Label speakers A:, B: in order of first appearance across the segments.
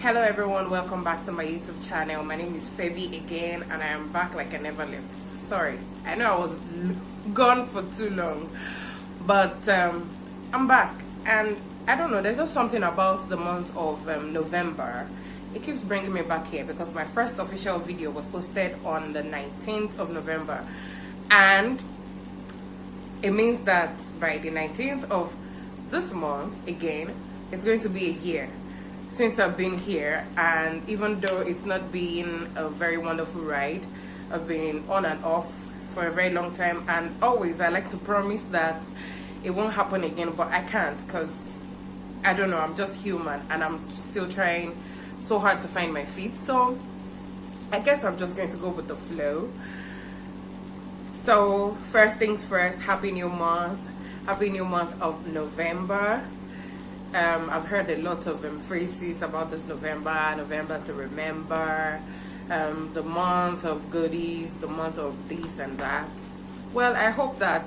A: Hello everyone, welcome back to my YouTube channel. My name is Pheby again and I am back like I never left. Sorry, I know I was gone for too long, but I'm back. And I don't know, there's just something about the month of November. It keeps bringing me back here because my first official video was posted on the 19th of November, and it means that by the 19th of this month again, it's going to be a year since I've been here. And even though it's not been a very wonderful ride, I've been on and off for a very long time, and always I like to promise that it won't happen again, but I can't, because I don't know, I'm just human and I'm still trying so hard to find my feet. So I guess I'm just going to go with the flow. So first things first, happy new month of November. I've heard a lot of phrases about this November to remember, the month of goodies, the month of this and that. Well, I hope that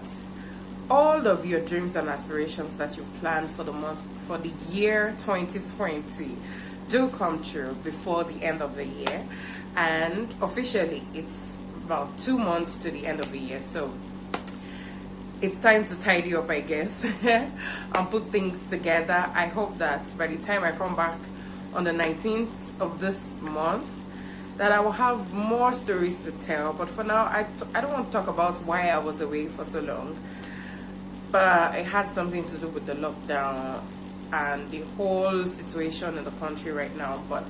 A: all of your dreams and aspirations that you've planned for the year 2020 do come true before the end of the year. And officially it's about 2 months to the end of the year, so it's time to tidy up, I guess, and put things together. I hope that by the time I come back on the 19th of this month, that I will have more stories to tell. But for now, I don't want to talk about why I was away for so long, but it had something to do with the lockdown and the whole situation in the country right now, but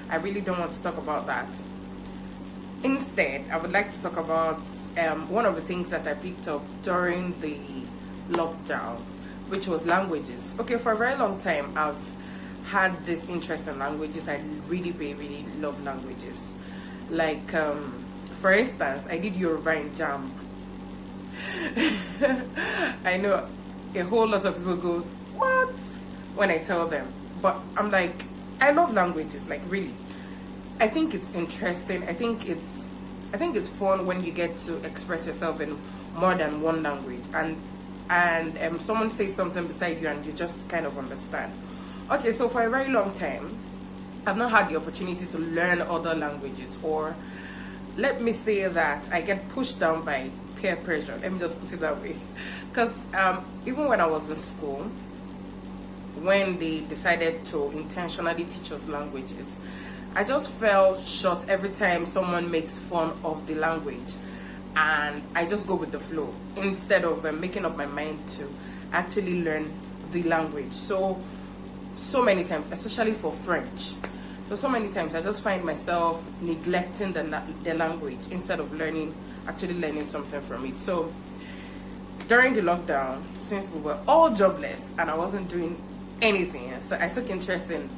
A: I really don't want to talk about that. Instead, I would like to talk about one of the things that I picked up during the lockdown, which was languages. Okay, for a very long time, I've had this interest in languages. I really love languages. Like, for instance, I did Yoruba in JAM. I know a whole lot of people go, what? When I tell them. But I'm like, I love languages, like really. I think it's interesting. I think it's fun when you get to express yourself in more than one language, and someone says something beside you and you just kind of understand. Okay, so for a very long time, I've not had the opportunity to learn other languages, or let me say that I get pushed down by peer pressure. Let me just put it that way, because even when I was in school, when they decided to intentionally teach us languages, I just fell short every time someone makes fun of the language, and I just go with the flow instead of making up my mind to actually learn the language. So many times, especially for French, so many times I just find myself neglecting the language instead of actually learning something from it. So during the lockdown, since we were all jobless and I wasn't doing anything, so I took interest in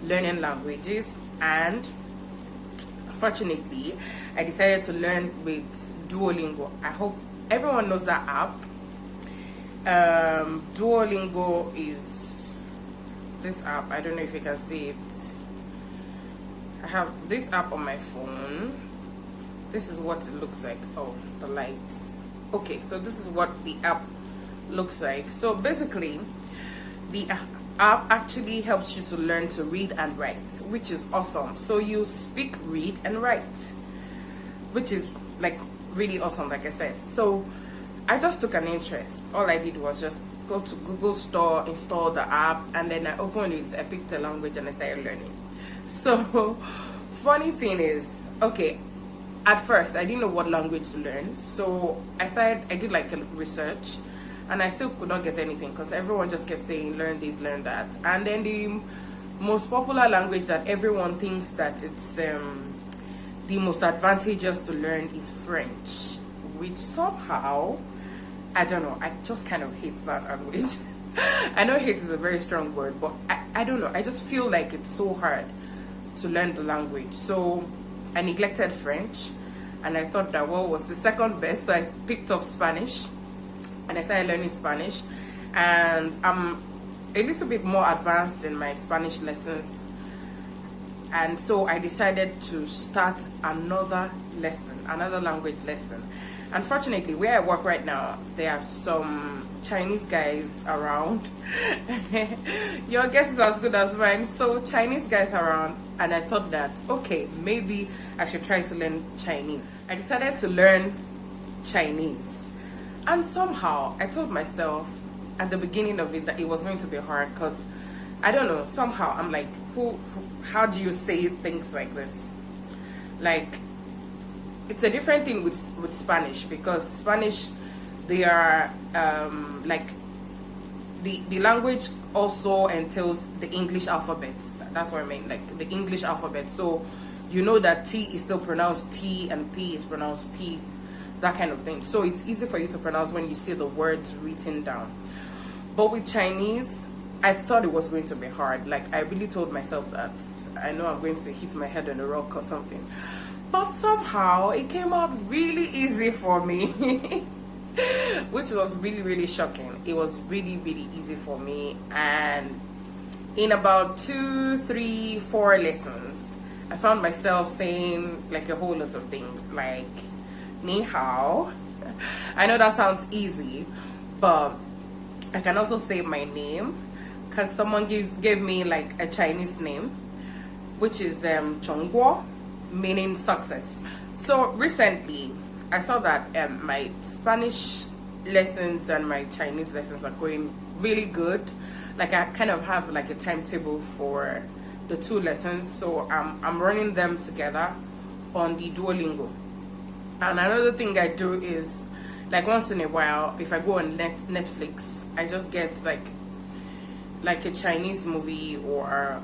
A: learning languages, and fortunately I decided to learn with Duolingo. I hope everyone knows that app. Duolingo is this app. I don't know if you can see it. I have this app on my phone. This is what it looks like. Oh, the lights. Okay, so this is what the app looks like. So basically, the app actually helps you to learn to read and write, which is awesome. So you speak, read, and write, which is like really awesome, like I said. So I just took an interest. All I did was just go to Google Store, install the app, and then I opened it, I picked a language, and I started learning. So funny thing is, okay, at first I didn't know what language to learn, so I did like a research, and I still could not get anything because everyone just kept saying learn this, learn that. And then the most popular language that everyone thinks that it's the most advantageous to learn is French, which somehow, I don't know, I just kind of hate that language. I know hate is a very strong word, but I don't know, I just feel like it's so hard to learn the language. So I neglected French, and I thought that what was the second best, so I picked up Spanish. And I started learning Spanish, and I'm a little bit more advanced in my Spanish lessons, and so I decided to start another language lesson. Unfortunately, where I work right now, there are some Chinese guys around. Your guess is as good as mine. So Chinese guys around, and I thought that, okay, maybe I should try to learn Chinese. I decided to learn Chinese, and somehow I told myself at the beginning of it that it was going to be hard, because I don't know, somehow I'm like, how do you say things like this? Like, it's a different thing with Spanish, because Spanish, they are like the language also entails the English alphabet. That's what I mean, like the English alphabet. So you know that T is still pronounced T and P is pronounced P, that kind of thing. So it's easy for you to pronounce when you see the words written down. But with Chinese, I thought it was going to be hard. Like, I really told myself that I know I'm going to hit my head on a rock or something. But somehow it came out really easy for me, which was really, really shocking. It was really, really easy for me. And in about 2, 3, 4 lessons, I found myself saying like a whole lot of things, like ni hao. I know that sounds easy, but I can also say my name, because someone gave me like a Chinese name, which is Chongguo, meaning success. So recently I saw that my Spanish lessons and my Chinese lessons are going really good. Like, I kind of have like a timetable for the 2 lessons, so I'm running them together on the Duolingo. And another thing I do is, like, once in a while, if I go on Netflix, I just get like a Chinese movie, or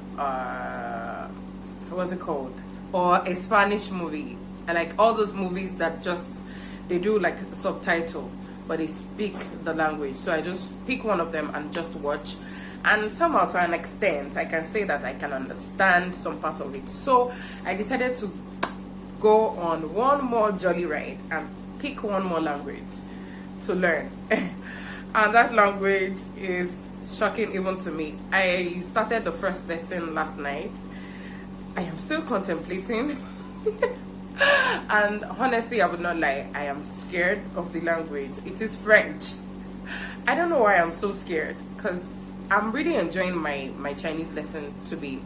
A: what's it called, or a Spanish movie. I like all those movies that just, they do like subtitle, but they speak the language. So I just pick one of them and just watch, and somehow, to an extent, I can say that I can understand some parts of it. So I decided to go on one more jolly ride and pick one more language to learn. And that language is shocking even to me. I started the first lesson last night. I am still contemplating. And honestly, I would not lie, I am scared of the language. It is French. I don't know why I'm so scared, because I'm really enjoying my Chinese lesson, to be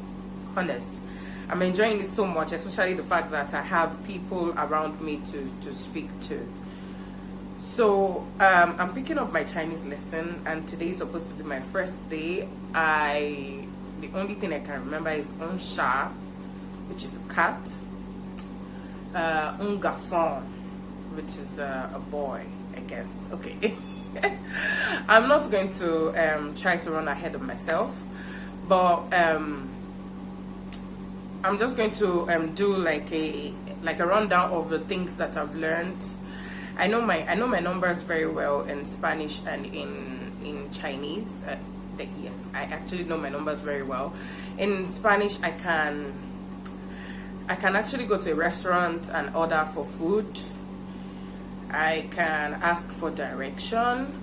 A: honest. I'm enjoying it so much, especially the fact that I have people around me to speak to. So I'm picking up my Chinese lesson, and today is supposed to be my first day. The only thing I can remember is un chat, which is a cat, un garçon, which is a boy, I guess. Okay. I'm not going to try to run ahead of myself, but I'm just going to do like a rundown of the things that I've learned. I know my numbers very well in Spanish and in Chinese. Yes, I actually know my numbers very well. In Spanish, I can actually go to a restaurant and order for food. I can ask for direction.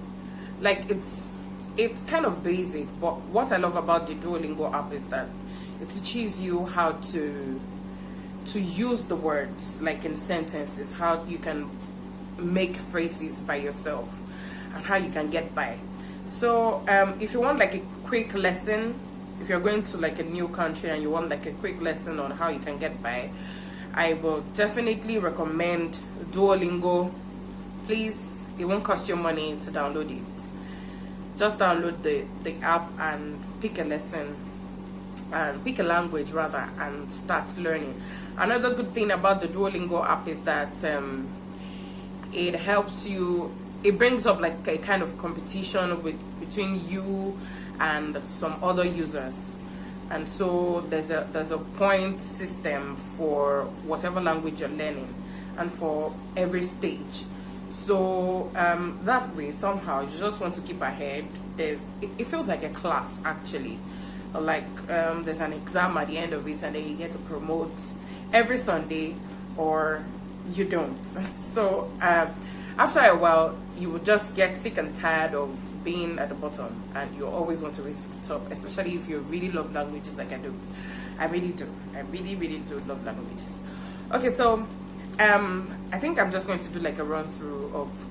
A: Like, it's kind of basic, but what I love about the Duolingo app is that it teaches you how to use the words, like in sentences, how you can make phrases by yourself, and how you can get by. So if you want like a quick lesson, if you're going to like a new country and you want like a quick lesson on how you can get by, I will definitely recommend Duolingo. Please, it won't cost you money to download it. Just download the app and pick a lesson, and pick a language rather, and start learning. Another good thing about the Duolingo app is that it helps you, it brings up like a kind of competition between you and some other users. And so there's a point system for whatever language you're learning, and for every stage. So that way, somehow you just want to keep ahead. It feels like a class actually, like there's an exam at the end of it, and then you get to promote every Sunday, or you don't. So after a while, you will just get sick and tired of being at the bottom, and you always want to raise to the top, especially if you really love languages like I do. I really do. I really, really do love languages. Okay, so I think I'm just going to do like a run through of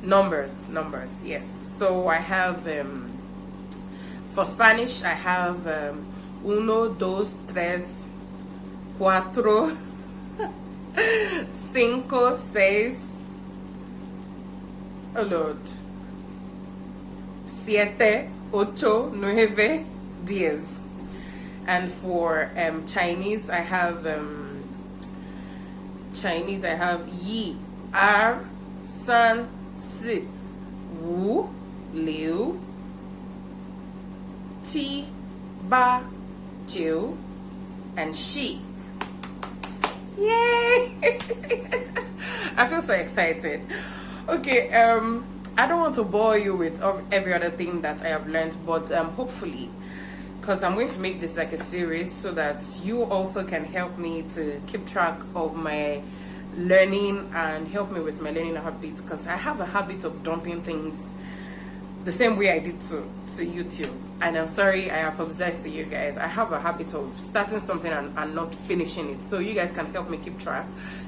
A: numbers. Yes. So I have for Spanish I have uno, dos, tres, cuatro, cinco, seis, oh Lord, siete, ocho, nueve, diez. And for Chinese I have yi, er, san, si, wu, liu, ti, ba, jiu, and shi. Yay! I feel so excited. Okay, I don't want to bore you with every other thing that I have learned, but hopefully, because I'm going to make this like a series so that you also can help me to keep track of my learning and help me with my learning habits, because I have a habit of dumping things the same way I did to YouTube. And I'm sorry, I apologize to you guys. I have a habit of starting something and not finishing it, so you guys can help me keep track.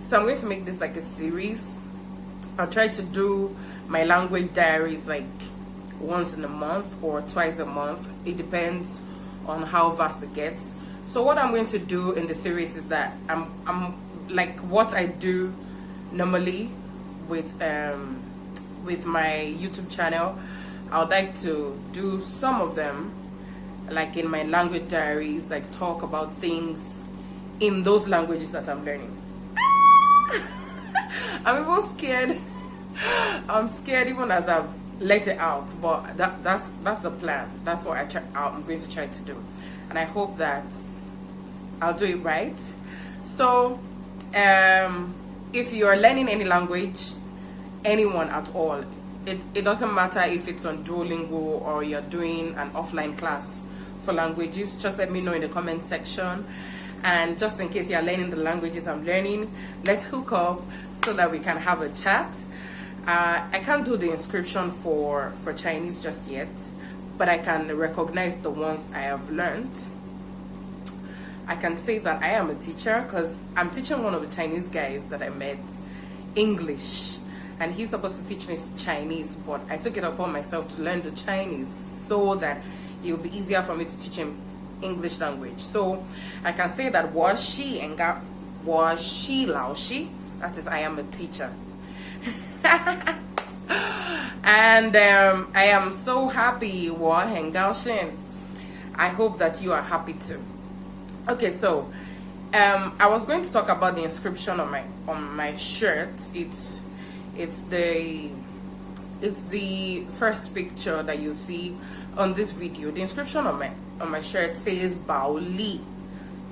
A: So I'm going to make this like a series. I'll try to do my language diaries like once in a month or twice a month. It depends on how vast it gets. So what I'm going to do in the series is that I'm like what I do normally with my YouTube channel. I would like to do some of them like in my language diaries, like talk about things in those languages that I'm learning. I'm even scared. I'm scared even as I've let it out, but that's the plan. That's what I'm going to try to do, and I hope that I'll do it right. So if you're learning any language, anyone at all, it doesn't matter if it's on Duolingo or you're doing an offline class for languages, just let me know in the comment section. And just in case you're learning the languages I'm learning, let's hook up so that we can have a chat. I can't do the inscription for Chinese just yet, but I can recognize the ones I have learned. I can say that I am a teacher because I'm teaching one of the Chinese guys that I met English, and he's supposed to teach me Chinese, but I took it upon myself to learn the Chinese so that it will be easier for me to teach him English language. So I can say that was she lao shi, that is, I am a teacher. And I am so happy. I hope that you are happy too. Okay, so I was going to talk about the inscription on my shirt. It's the first picture that you see on this video. The inscription on my shirt says Bao Li.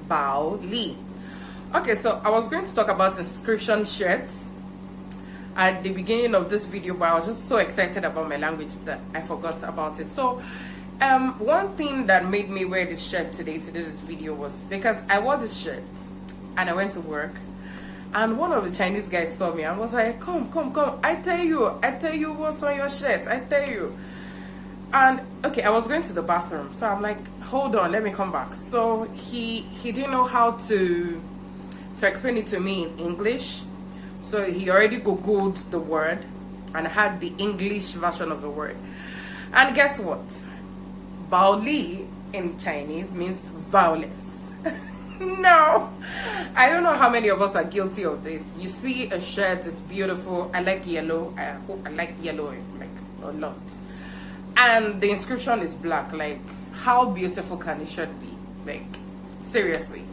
A: Bao Li. Okay, so I was going to talk about inscription shirts at the beginning of this video, but I was just so excited about my language that I forgot about it. So one thing that made me wear this shirt today to do this video was because I wore this shirt and I went to work, and one of the Chinese guys saw me and was like, come, I tell you what's on your shirt, I tell you. And okay, I was going to the bathroom, so I'm like, hold on, let me come back. So he didn't know how to explain it to me in English, so he already googled the word and had the English version of the word. And guess what? Bao Li in Chinese means violence. No, I don't know how many of us are guilty of this. You see a shirt, it's beautiful. I like yellow. I like yellow like a lot. And the inscription is black. Like, how beautiful can a shirt be? Like, seriously.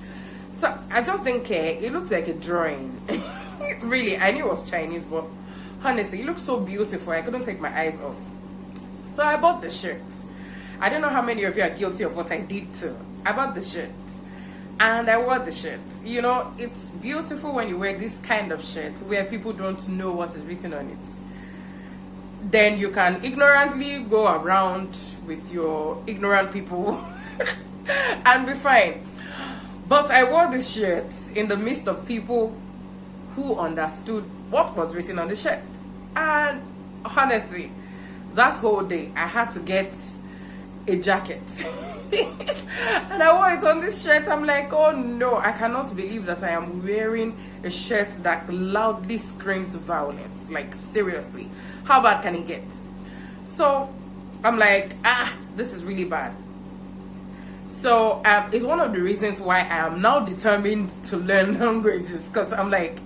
A: So I just didn't care. It looked like a drawing. Really, I knew it was Chinese, but honestly, it looked so beautiful. I couldn't take my eyes off. So I bought the shirt. I don't know how many of you are guilty of what I did too. I bought the shirt and I wore the shirt. You know, it's beautiful when you wear this kind of shirt where people don't know what is written on it. Then you can ignorantly go around with your ignorant people and be fine. But I wore this shirt in the midst of people who understood what was written on the shirt. And honestly, that whole day I had to get a jacket. And I wore it on this shirt. I'm like, oh no, I cannot believe that I am wearing a shirt that loudly screams violence. Like, seriously, how bad can it get? So I'm like, this is really bad. So it's one of the reasons why I am now determined to learn languages, because I'm like,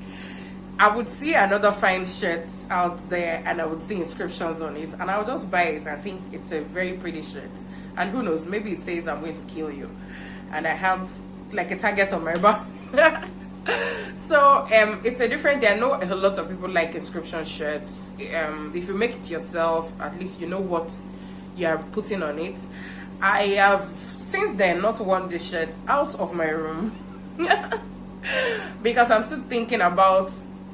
A: I would see another fine shirt out there and I would see inscriptions on it, and I would just buy it and think it's a very pretty shirt. And who knows, maybe it says I'm going to kill you, and I have like a target on my back. So it's a different, there are not a lot of people like inscription shirts. If you make it yourself, at least you know what you are putting on it. I have since then not worn this shirt out of my room because I'm still thinking about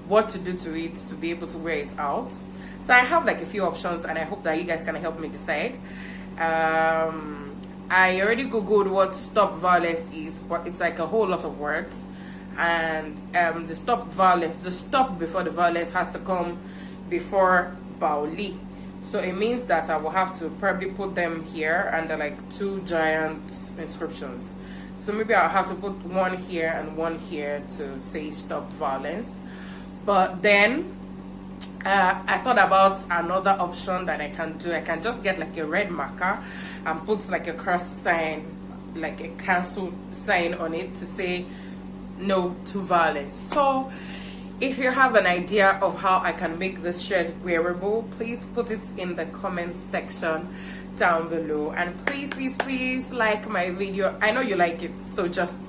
A: what to do to it to be able to wear it out. So I have like a few options, and I hope that you guys can help me decide. I already googled what stop violence is, but it's like a whole lot of words, and the stop violence, the stop before the violence has to come before Baoli. So it means that I will have to probably put them here, and they're like two giant inscriptions. So maybe I'll have to put one here and one here to say stop violence. But then I thought about another option that I can do. I can just get like a red marker and put like a cross sign, like a cancel sign on it to say no to violence. So if you have an idea of how I can make this shirt wearable, please put it in the comment section down below. And please like my video. I know you like it, so just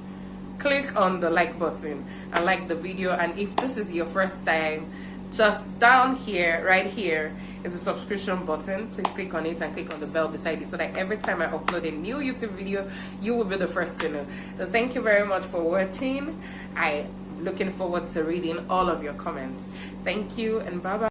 A: click on the like button and like the video. And if this is your first time, just down here, right here, is a subscription button. Please click on it and click on the bell beside it so that every time I upload a new YouTube video, you will be the first to know. So thank you very much for watching. I'm looking forward to reading all of your comments. Thank you, and bye bye.